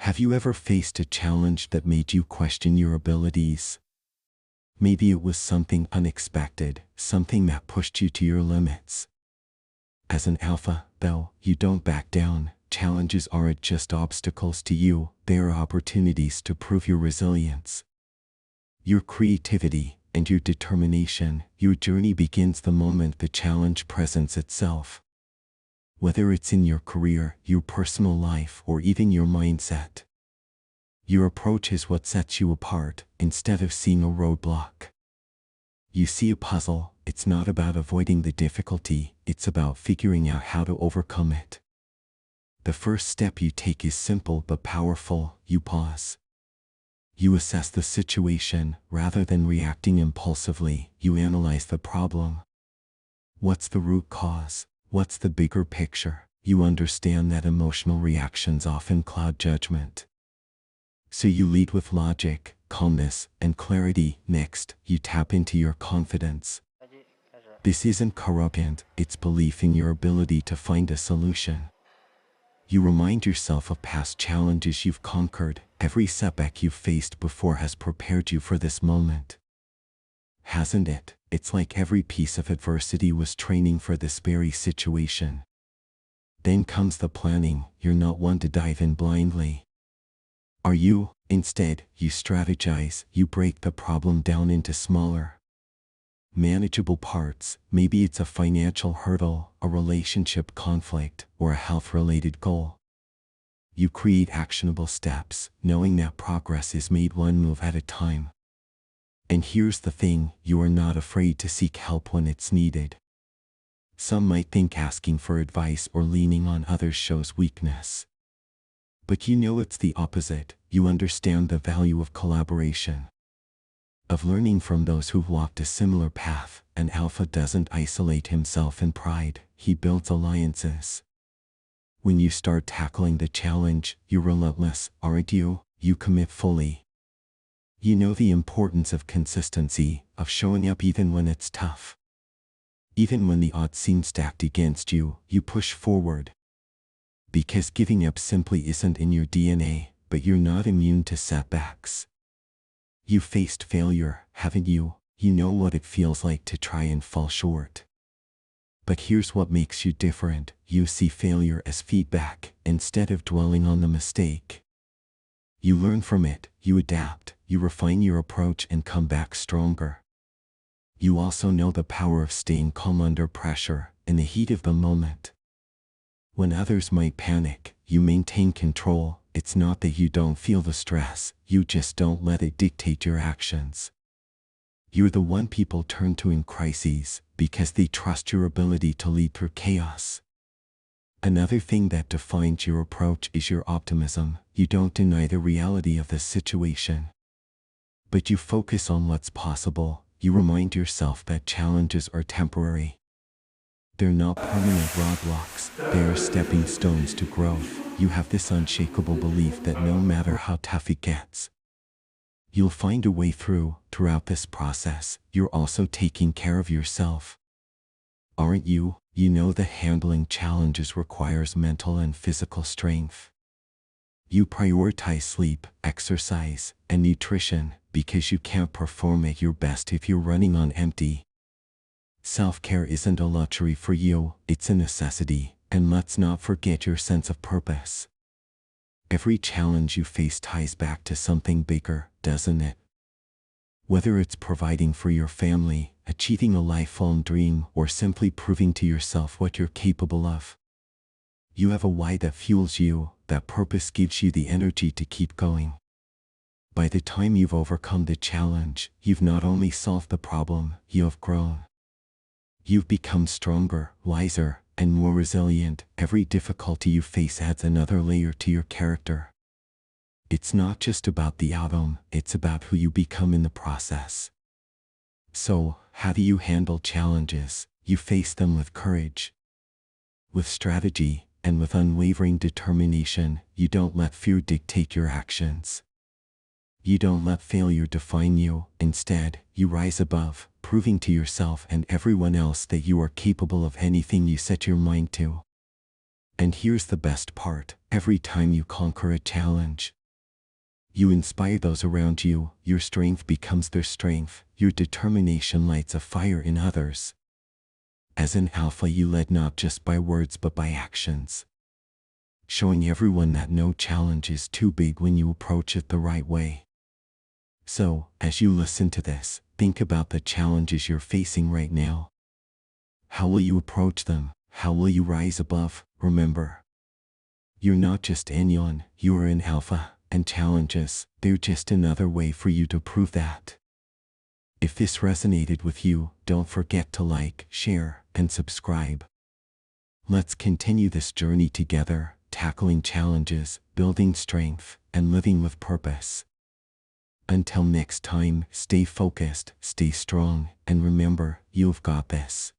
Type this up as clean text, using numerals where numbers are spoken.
Have you ever faced a challenge that made you question your abilities? Maybe it was something unexpected, something that pushed you to your limits. As an alpha, though, you don't back down. Challenges aren't just obstacles to you, they are opportunities to prove your resilience, your creativity, and your determination. Your journey begins the moment the challenge presents itself. Whether it's in your career, your personal life, or even your mindset, your approach is what sets you apart. Instead of seeing a roadblock, you see a puzzle. It's not about avoiding the difficulty, it's about figuring out how to overcome it. The first step you take is simple but powerful. You pause. You assess the situation. Rather than reacting impulsively, you analyze the problem. What's the root cause? What's the bigger picture? You understand that emotional reactions often cloud judgment. So you lead with logic, calmness, and clarity. Next, you tap into your confidence. This isn't arrogance, it's belief in your ability to find a solution. You remind yourself of past challenges you've conquered. Every setback you've faced before has prepared you for this moment. Hasn't it? It's like every piece of adversity was training for this very situation. Then comes the planning. You're not one to dive in blindly, are you? Instead, you strategize. You break the problem down into smaller, manageable parts. Maybe it's a financial hurdle, a relationship conflict, or a health-related goal. You create actionable steps, knowing that progress is made one move at a time. And here's the thing, you are not afraid to seek help when it's needed. Some might think asking for advice or leaning on others shows weakness. But you know it's the opposite. You understand the value of collaboration, of learning from those who've walked a similar path. An alpha doesn't isolate himself in pride, he builds alliances. When you start tackling the challenge, you're relentless, aren't you? You commit fully. You know the importance of consistency, of showing up even when it's tough. Even when the odds seem stacked against you, you push forward. Because giving up simply isn't in your DNA, but you're not immune to setbacks. You faced failure, haven't you? You know what it feels like to try and fall short. But here's what makes you different. You see failure as feedback, instead of dwelling on the mistake. You learn from it, you adapt, you refine your approach and come back stronger. You also know the power of staying calm under pressure, in the heat of the moment. When others might panic, you maintain control. It's not that you don't feel the stress, you just don't let it dictate your actions. You're the one people turn to in crises, because they trust your ability to lead through chaos. Another thing that defines your approach is your optimism. You don't deny the reality of the situation, but you focus on what's possible. You remind yourself that challenges are temporary. They're not permanent roadblocks, they are stepping stones to growth. You have this unshakable belief that no matter how tough it gets, you'll find a way through. Throughout this process, you're also taking care of yourself, aren't you? You know that handling challenges requires mental and physical strength. You prioritize sleep, exercise, and nutrition, because you can't perform at your best if you're running on empty. Self-care isn't a luxury for you, it's a necessity. And let's not forget your sense of purpose. Every challenge you face ties back to something bigger, doesn't it? Whether it's providing for your family, achieving a lifelong dream, or simply proving to yourself what you're capable of. You have a why that fuels you. That purpose gives you the energy to keep going. By the time you've overcome the challenge, you've not only solved the problem, you have grown. You've become stronger, wiser, and more resilient. Every difficulty you face adds another layer to your character. It's not just about the outcome, it's about who you become in the process. So, how do you handle challenges? You face them with courage, with strategy, and with unwavering determination. You don't let fear dictate your actions. You don't let failure define you. Instead, you rise above, proving to yourself and everyone else that you are capable of anything you set your mind to. And here's the best part. Every time you conquer a challenge, You inspire those around you, your strength becomes their strength, your determination lights a fire in others. As an alpha, you lead not just by words but by actions, showing everyone that no challenge is too big when you approach it the right way. So, as you listen to this, think about the challenges you're facing right now. How will you approach them? How will you rise above? Remember, you're not just Anion, you are an alpha, and challenges, they're just another way for you to prove that. If this resonated with you, don't forget to like, share, and subscribe. Let's continue this journey together, tackling challenges, building strength, and living with purpose. Until next time, stay focused, stay strong, and remember, you've got this.